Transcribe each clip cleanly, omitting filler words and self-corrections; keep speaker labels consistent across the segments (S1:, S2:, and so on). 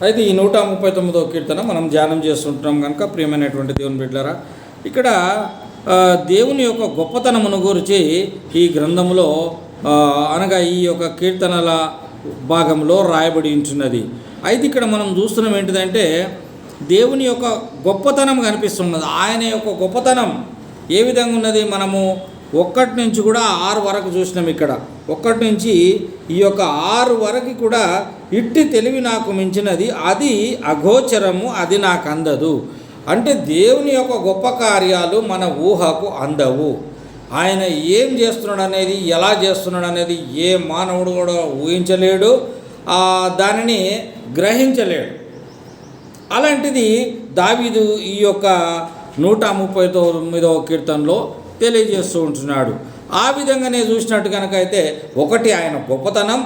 S1: అయితే ఈ 139వ కీర్తన మనం ధ్యానం చేస్తుంటున్నాం కనుక ప్రియమైనటువంటి దేవుని బిడ్డలారా, ఇక్కడ దేవుని యొక్క గొప్పతనమును గురించి ఈ గ్రంథంలో అనగా ఈ యొక్క కీర్తనల భాగంలో రాయబడి ఉంటున్నది. అయితే ఇక్కడ మనం చూస్తున్నాం ఏంటిదంటే దేవుని యొక్క గొప్పతనం కనిపిస్తున్నది. ఆయన యొక్క గొప్పతనం ఏ విధంగా ఉన్నది, మనము 1 నుంచి కూడా 6 వరకు చూసినాం. ఇక్కడ 1 నుంచి ఈ యొక్క 6 వరకు కూడా ఇట్టి తెలివి నాకు మించినది, అది అగోచరము, అది నాకు అందదు. అంటే దేవుని యొక్క గొప్ప కార్యాలు మన ఊహకు అందవు. ఆయన ఏం చేస్తున్నాడు అనేది, ఎలా చేస్తున్నాడు అనేది ఏ మానవుడు కూడా ఊహించలేడు, దానిని గ్రహించలేడు. అలాంటిది దావీదు ఈ యొక్క 139వ కీర్తనలో తెలియజేస్తూ ఉంటున్నాడు. ఆ విధంగానే చూసినట్టు కనుక అయితే ఒకటి ఆయన గొప్పతనం,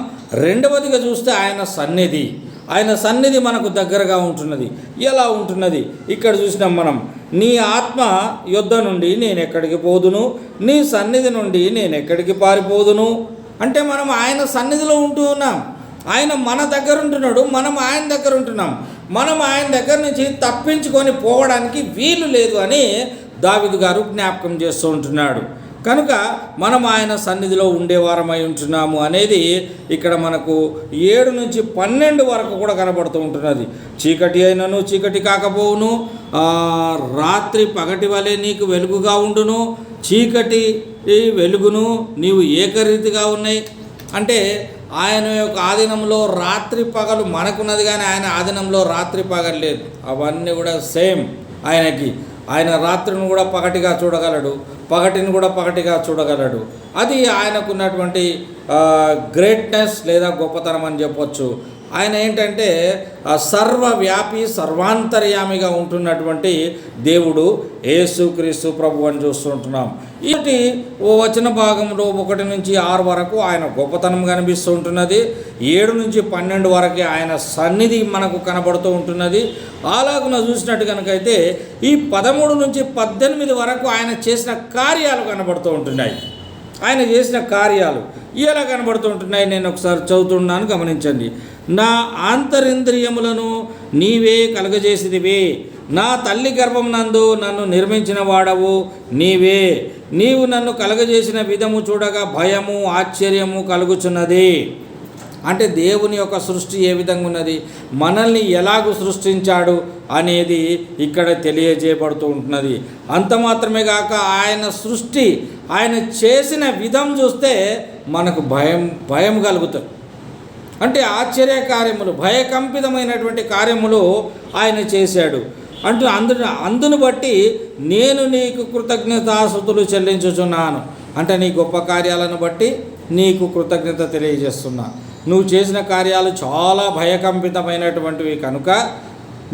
S1: రెండవదిగా చూస్తే ఆయన సన్నిధి. ఆయన సన్నిధి మనకు దగ్గరగా ఉంటున్నది. ఎలా ఉంటున్నది ఇక్కడ చూసినాం మనం. నీ ఆత్మ యొద్ద నుండి నేను ఎక్కడికి పోదును, నీ సన్నిధి నుండి నేను ఎక్కడికి పారిపోదును. అంటే మనం ఆయన సన్నిధిలో ఉంటూ ఉన్నాం. ఆయన మన దగ్గర ఉంటున్నాడు, మనం ఆయన దగ్గర ఉంటున్నాం. మనం ఆయన దగ్గర నుంచి తప్పించుకొని పోవడానికి వీలు లేదు అని దావీదు గారు జ్ఞాపకం చేస్తూ ఉంటున్నాడు. కనుక మనం ఆయన సన్నిధిలో ఉండేవారమై ఉంటున్నాము అనేది ఇక్కడ మనకు 7 నుంచి 12 వరకు కూడా కనబడుతూ ఉంటున్నది. చీకటి అయినను చీకటి కాకపోవును, రాత్రి పగటి వలె నీకు వెలుగుగా ఉండును, చీకటి వెలుగును నీవు ఏకరీతిగా ఉన్నాయి. అంటే ఆయన యొక్క ఆధీనంలో రాత్రి పగలు మనకున్నది, కానీ ఆయన ఆధీనంలో రాత్రి పగలు లేదు. అవన్నీ కూడా సేమ్ ఆయనకి. ఆయన రాత్రిని కూడా పగటిగా చూడగలడు, పగటిని కూడా పగటిగా చూడగలడు. అది ఆయనకున్నటువంటి గ్రేట్నెస్ లేదా గొప్పతనం అని చెప్పొచ్చు. ఆయన ఏంటంటే సర్వవ్యాపి, సర్వాంతర్యామిగా ఉంటున్నటువంటి దేవుడు యేసుక్రీస్తు ప్రభు అని చూస్తుంటున్నాం. ఇటు వచన భాగంలో 1 నుంచి 6 వరకు ఆయన గొప్పతనం కనిపిస్తూ ఉంటున్నది. 7 నుంచి 12 వరకే ఆయన సన్నిధి మనకు కనబడుతూ ఉంటున్నది. అలాగున చూసినట్టు కనుకైతే ఈ 13 నుంచి 18 వరకు ఆయన చేసిన కార్యాలు కనబడుతూ ఉంటున్నాయి. ఆయన చేసిన కార్యాలు ఎలా కనబడుతూ ఉంటున్నాయి నేను ఒకసారి చదువుతున్నాను, గమనించండి. నా ఆంతరింద్రియములను నీవే కలుగజేసిదివే, నా తల్లి గర్భం నందు నన్ను నిర్మించిన వాడవు నీవే. నీవు నన్ను కలుగజేసిన విధము చూడగా భయము ఆశ్చర్యము కలుగుచున్నది. అంటే దేవుని యొక్క సృష్టి ఏ విధంగా ఉన్నది, మనల్ని ఎలాగూ సృష్టించాడు అనేది ఇక్కడ తెలియజేయబడుతూ ఉంటున్నది. అంత మాత్రమే కాక ఆయన సృష్టి, ఆయన చేసిన విధం చూస్తే మనకు భయం కలుగుతుంది. అంటే ఆశ్చర్య కార్యములు, భయకంపితమైనటువంటి కార్యములు ఆయన చేశాడు. అందును బట్టి నేను నీకు కృతజ్ఞతాస్తుతులు చెల్లించుచున్నాను. అంటే నీ గొప్ప కార్యాలను బట్టి నీకు కృతజ్ఞత తెలియజేస్తున్నా. నువ్వు చేసిన కార్యాలు చాలా భయకంపితమైనటువంటివి కనుక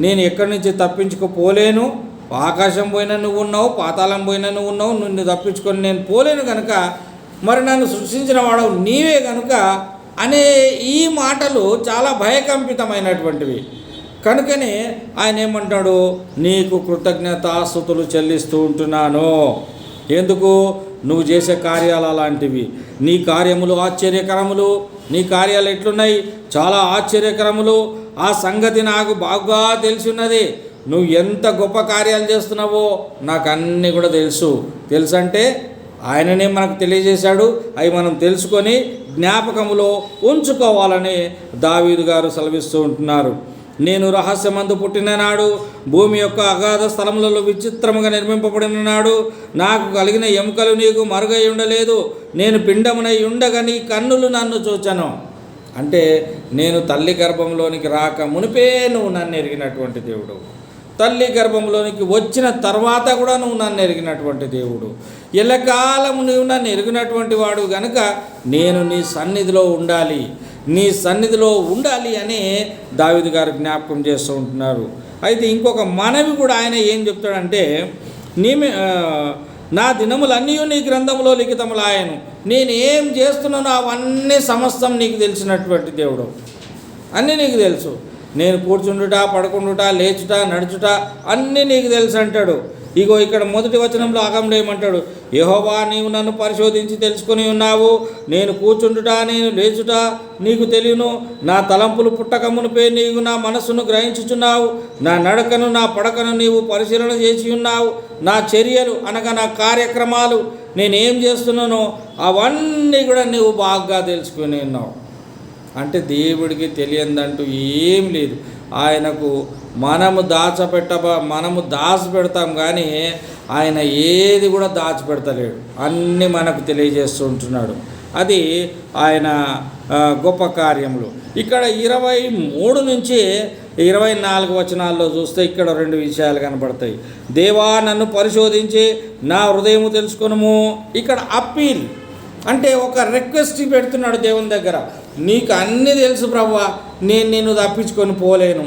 S1: నేను ఎక్కడి నుంచి తప్పించుకోలేను. ఆకాశం పోయినా నువ్వు ఉన్నావు, పాతాళం పోయినా నువ్వు ఉన్నావు, నిన్ను తప్పించుకొని నేను పోలేను కనుక మరి నన్ను సృష్టించిన వాడవు నీవే కనుక అనే ఈ మాటలు చాలా భయకంపితమైనటువంటివి. కనుకనే ఆయన ఏమంటాడు, నీకు కృతజ్ఞతాస్తుతులు చెల్లిస్తూ ఉంటున్నాను. ఎందుకు? నువ్వు చేసే కార్యాలు అలాంటివి. నీ కార్యములు ఆశ్చర్యకరములు. నీ కార్యాలు ఎట్లున్నాయి? చాలా ఆశ్చర్యకరములు. ఆ సంగతి నాకు బాగా తెలిసి ఉన్నది. నువ్వు ఎంత గొప్ప కార్యాలు చేస్తున్నావో నాకు అన్నీ కూడా తెలుసు అంటే ఆయననే మనకు తెలియజేశాడు. అవి మనం తెలుసుకొని జ్ఞాపకములో ఉంచుకోవాలని దావీదు గారు సెలవిస్తూ ఉంటున్నారు. నేను రహస్యమందు పుట్టిన నాడు, భూమి యొక్క అగాధ స్థలములలో విచిత్రముగా నిర్మింపబడిన నాడు, నాకు కలిగిన ఎముకలు నీకు మరుగై ఉండలేదు. నేను పిండమునై ఉండగా నీ కన్నులు నన్ను చూచను. అంటే నేను తల్లి గర్భంలోనికి రాక మునిపే నువ్వు నన్ను ఎరిగినటువంటి దేవుడు. తల్లి గర్భంలోనికి వచ్చిన తర్వాత కూడా నువ్వు నన్ను ఎరిగినటువంటి దేవుడు. ఎల్లకాలము నువ్వు నన్ను ఎరిగినటువంటి వాడు గనుక నేను నీ సన్నిధిలో ఉండాలి అని దావీదు గారు జ్ఞాపకం చేస్తూ ఉంటున్నారు. అయితే ఇంకొక మనవి కూడా ఆయన ఏం చెప్తాడంటే, నా దినములన్నీ నీ గ్రంథంలో లిఖితములాయను. నేను ఏం చేస్తున్నానో అవన్నీ సమస్తం నీకు తెలిసినటువంటి దేవుడు. అన్నీ నీకు తెలుసు. నేను కూర్చుండుట, పడుకుండుట, లేచుట, నడుచుట అన్నీ నీకు తెలుసు అంటాడు. ఇగో ఇక్కడ మొదటి వచనంలో ఆగంలో ఏమంటాడు? యెహోవా, నీవు నన్ను పరిశోధించి తెలుసుకొని ఉన్నావు. నేను కూర్చుండుట, నేను లేచుట నీకు తెలియను. నా తలంపులు పుట్టక మునిపే నీవు నా మనస్సును గ్రహించుచున్నావు. నా నడకను నా పడకను నీవు పరిశీలన చేసి ఉన్నావు. నా చర్యలు అనగా నా కార్యక్రమాలు, నేనేం చేస్తున్నానో అవన్నీ కూడా నీవు బాగా తెలుసుకుని ఉన్నావు. అంటే దేవుడికి తెలియదంటూ ఏం లేదు. ఆయనకు మనము దాచిపెడతాం కానీ ఆయన ఏది కూడా దాచిపెడతలేడు. అన్నీ మనకు తెలియజేస్తూ ఉంటున్నాడు. అది ఆయన గొప్ప కార్యములు. ఇక్కడ 23 నుంచి 24 వచనాల్లో చూస్తే ఇక్కడ 2 విషయాలు కనపడతాయి. దేవా, నన్ను పరిశోధించి నా హృదయము తెలుసుకొనుము. ఇక్కడ అప్పీల్ అంటే ఒక రిక్వెస్ట్ పెడుతున్నాడు దేవుని దగ్గర. నీకు అన్నీ తెలుసు ప్రభువా, నేను నిన్ను తప్పించుకొని పోలేను.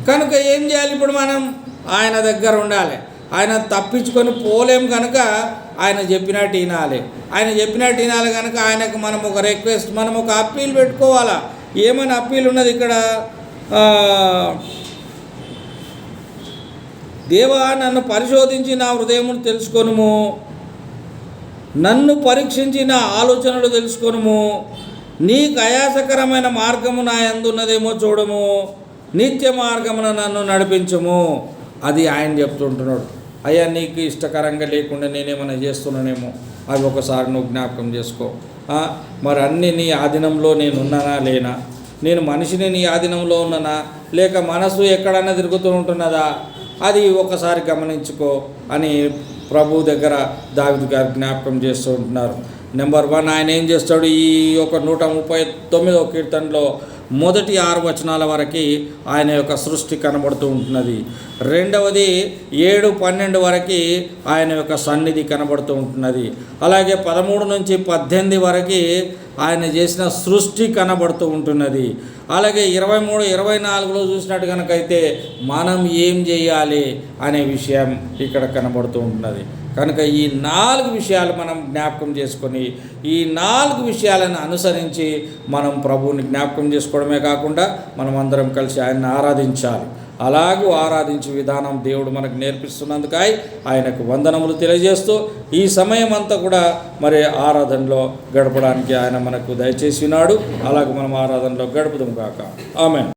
S1: కనుక ఏం చేయాలి? ఇప్పుడు మనం ఆయన దగ్గర ఉండాలి. ఆయన తప్పించుకొని పోలేం కనుక ఆయన చెప్పినట్టు వినాలి. ఆయన చెప్పినట్టు వినాలి కనుక ఆయనకు మనం ఒక రిక్వెస్ట్, మనం ఒక అప్పీల్ పెట్టుకోవాలా. ఏమైనా అప్పీల్ ఉన్నది ఇక్కడ? దేవా, నన్ను పరిశోధించి నా హృదయమును తెలుసుకొనుము. నన్ను పరీక్షించి నా ఆలోచనలు తెలుసుకొనుము. నీకు ఆయాసకరమైన మార్గము నా యందున్నదేమో చూడము. నిత్య మార్గమున నన్ను నడిపించము. అది ఆయన చెప్తుంటున్నాడు. అయ్యా, నీకు ఇష్టకరంగా లేకుండా నేనేమైనా చేస్తున్నానేమో అవి ఒకసారి నువ్వు జ్ఞాపకం చేసుకో. మరి అన్నీ నీ ఆధీనంలో నేను ఉన్నానా లేనా? నేను మనిషిని నీ ఆధీనంలో ఉన్నానా, లేక మనసు ఎక్కడన్నా తిరుగుతూ ఉంటున్నదా? అది ఒకసారి గమనించుకో అని ప్రభు దగ్గర దావీదు గారు జ్ఞాపకం చేస్తూ ఉంటున్నారు. నెంబర్ 1, ఆయన ఏం చేస్తాడు? ఈ యొక్క 139వ కీర్తనలో మొదటి 6 వచనాల వరకు ఆయన యొక్క సృష్టి కనబడుతూ ఉంటున్నది. రెండవది 7-12 వరకు ఆయన యొక్క సన్నిధి కనబడుతూ ఉంటున్నది. అలాగే 13 నుంచి 18 వరకు ఆయన చేసిన సృష్టి కనబడుతూ ఉంటున్నది. అలాగే 23-24లో చూసినట్టు కనుకైతే మనం ఏం చేయాలి అనే విషయం ఇక్కడ కనబడుతూ ఉంటున్నది. కనుక ఈ 4 విషయాలు మనం జ్ఞాపకం చేసుకొని ఈ 4 విషయాలను అనుసరించి మనం ప్రభువుని జ్ఞాపకం చేసుకోవడమే కాకుండా మనం అందరం కలిసి ఆయన్ని ఆరాధించాలి. అలాగూ ఆరాధించే విధానం దేవుడు మనకు నేర్పిస్తున్నందుకై ఆయనకు వందనములు తెలియజేస్తూ ఈ సమయం అంతా కూడా మరి ఆరాధనలో గడపడానికి ఆయన మనకు దయచేసి ఉన్నాడు. అలాగే మనం ఆరాధనలో గడుపుదాం కాక. ఆమేన్.